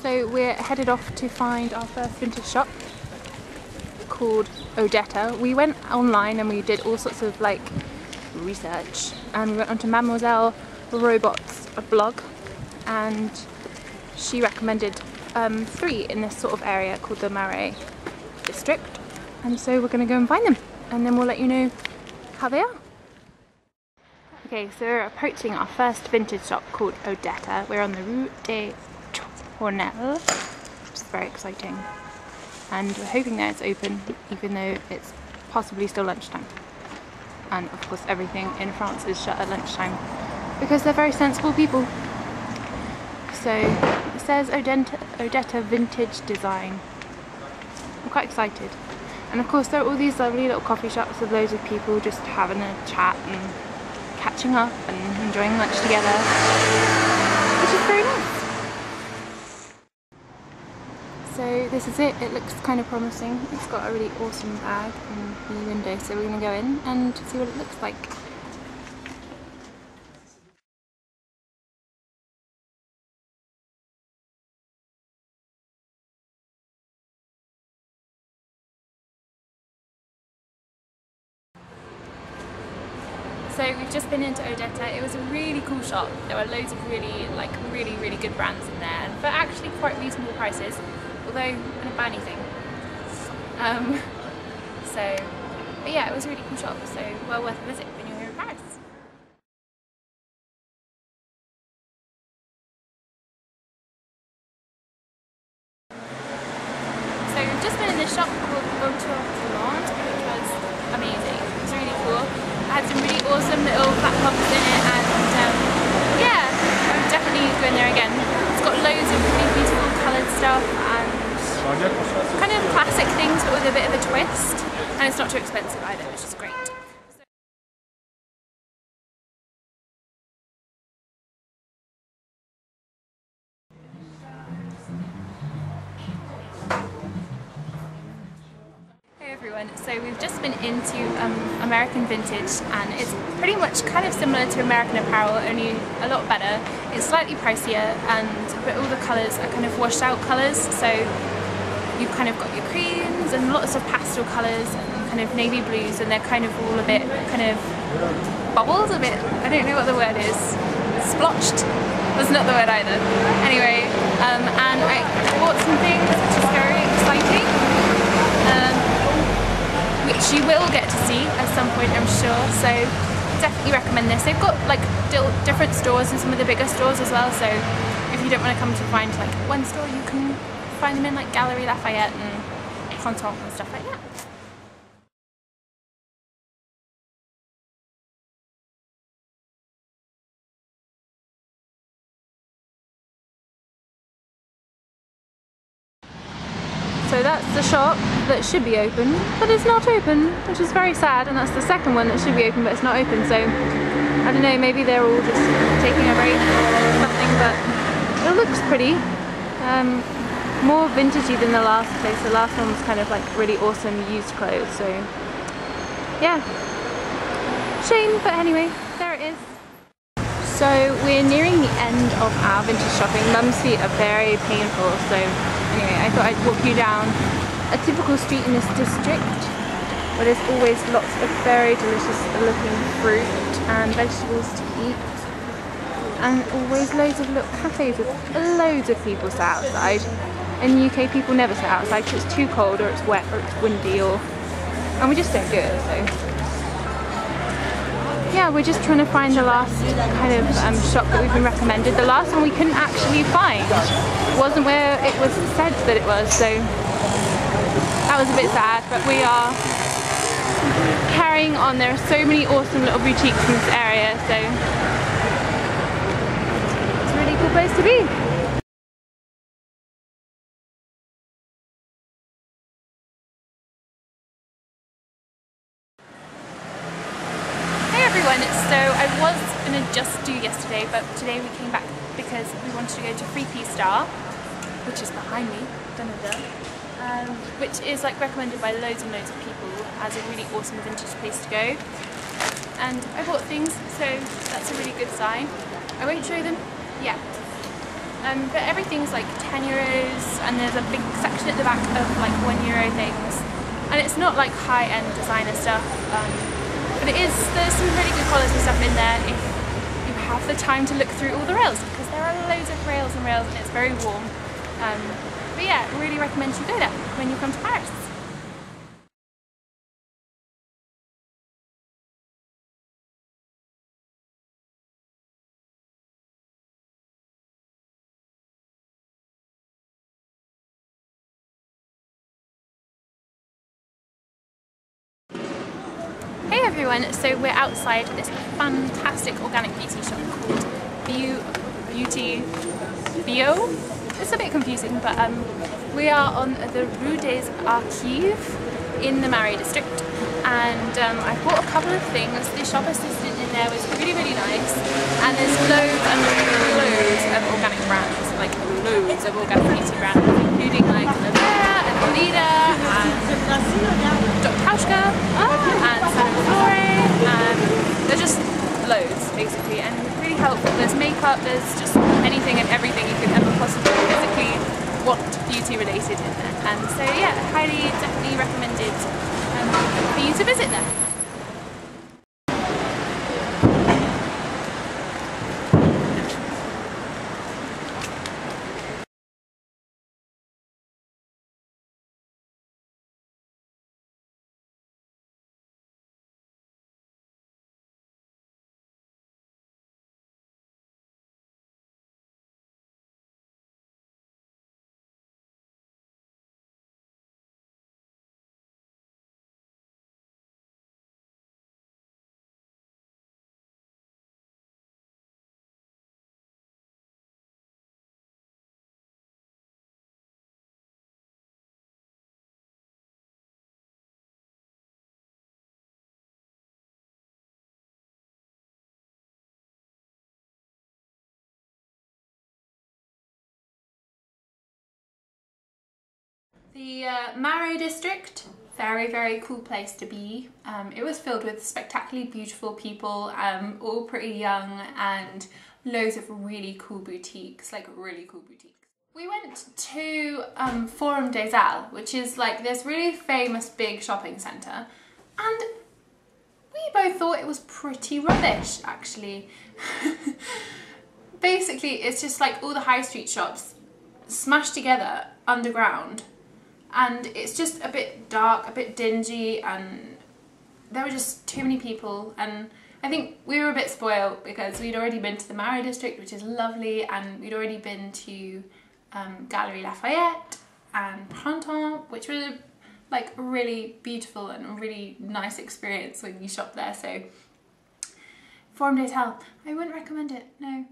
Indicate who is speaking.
Speaker 1: So we're headed off to find our first vintage shop called Odetta. We went online and we did all sorts of like research, and we went onto Mademoiselle Robot's blog, and she recommended 3 in this sort of area called the Marais district, and so we're going to go and find them and then we'll let you know how they are. Okay, so we're approaching our first vintage shop called Odetta. We're on the Rue des Tournelles, which is very exciting, and we're hoping that it's open even though it's possibly still lunchtime. And of course everything in France is shut at lunchtime because they're very sensible people. So it says Odetta Vintage Design. I'm quite excited. And of course there are all these lovely little coffee shops with loads of people just having a chat and catching up and enjoying lunch together, which is very nice. So this is it. It looks kind of promising. It's got a really awesome bag in the window, so we're going to go in and see what it looks like. So we've just been into Odetta. It was a really cool shop. There were loads of really good brands in there, and for actually quite reasonable prices, although in a banny thing. But yeah, it was a really cool shop, so well worth a visit when you're here in Paris. So we've just been in this shop called Autocollant, which was amazing. It was really cool. It had some really awesome little flat tops in it, and yeah, I would definitely go in there again. It's got loads of really beautiful coloured stuff and kind of classic things but with a bit of a twist, and it's not too expensive either, which is great. Hey everyone, so we've just been into American Vintage, and it's pretty much kind of similar to American Apparel, only a lot better. It's slightly pricier, but all the colours are kind of washed out colours, so you've kind of got your creams and lots of pastel colours and kind of navy blues, and they're kind of all a bit kind of bubbles, a bit, I don't know what the word is, splotched? That's not the word either. Anyway, and I bought some things which is very exciting, which you will get to see at some point I'm sure, so definitely recommend this. They've got like different stores in some of the bigger stores as well, so if you don't want to come to find like one store, you can find them in like Galerie Lafayette and Printemps and stuff like that. So that's the shop that should be open, but it's not open, which is very sad, and that's the second one that should be open but it's not open, so I don't know, maybe they're all just taking a break or something, but it looks pretty. More vintagey than the last place. The last one was kind of like really awesome used clothes, so yeah, shame, but anyway, there it is. So we're nearing the end of our vintage shopping. Mum's feet are very painful, so anyway, I thought I'd walk you down a typical street in this district where there's always lots of very delicious looking fruit and vegetables to eat, and always loads of little cafes with loads of people sat outside. In the UK, people never sit outside because it's too cold or it's wet or it's windy, and we just don't do it, so yeah, we're just trying to find the last kind of shop that we've been recommended. The last one we couldn't actually find. It wasn't where it was said that it was, so that was a bit sad, but we are carrying on. There are so many awesome little boutiques in this area, so it's a really cool place to be. So I was going to just do yesterday, but today we came back because we wanted to go to Free Pea Star, which is behind me, which is like recommended by loads and loads of people as a really awesome vintage place to go. And I bought things, so that's a really good sign. I won't show them yet, But everything's like 10 euros, and there's a big section at the back of like €1 things, and it's not like high-end designer stuff, but there's some really good quality stuff in there if you have the time to look through all the rails, because there are loads of rails and rails and it's very warm. But yeah, really recommend you go there when you come to Paris. Hey everyone, so we're outside this fantastic organic beauty shop called Beauty Bio. It's a bit confusing, but we are on the Rue des Archives in the Marais district, and I bought a couple of things. The shop assistant in there was really nice, and there's loads and loads of organic brands, like loads of organic beauty brands, including like La Mer and Lolita and Dr. Hauschka and San Flore, and there's just loads basically, and really helpful. There's makeup, there's just anything and everything you could ever possibly physically want beauty related in there, and so yeah, highly definitely recommended for you to visit there. The Marais district, very cool place to be. It was filled with spectacularly beautiful people, all pretty young, and loads of really cool boutiques, like really cool boutiques. We went to Forum des Halles, which is like this really famous big shopping centre, and we both thought it was pretty rubbish actually. Basically it's just like all the high street shops smashed together underground, and it's just a bit dark, a bit dingy, and there were just too many people, and I think we were a bit spoiled because we'd already been to the Marais district, which is lovely, and we'd already been to Galerie Lafayette and Printemps, which were like really beautiful and a really nice experience when you shop there. So Forum des Halles, I wouldn't recommend it, no.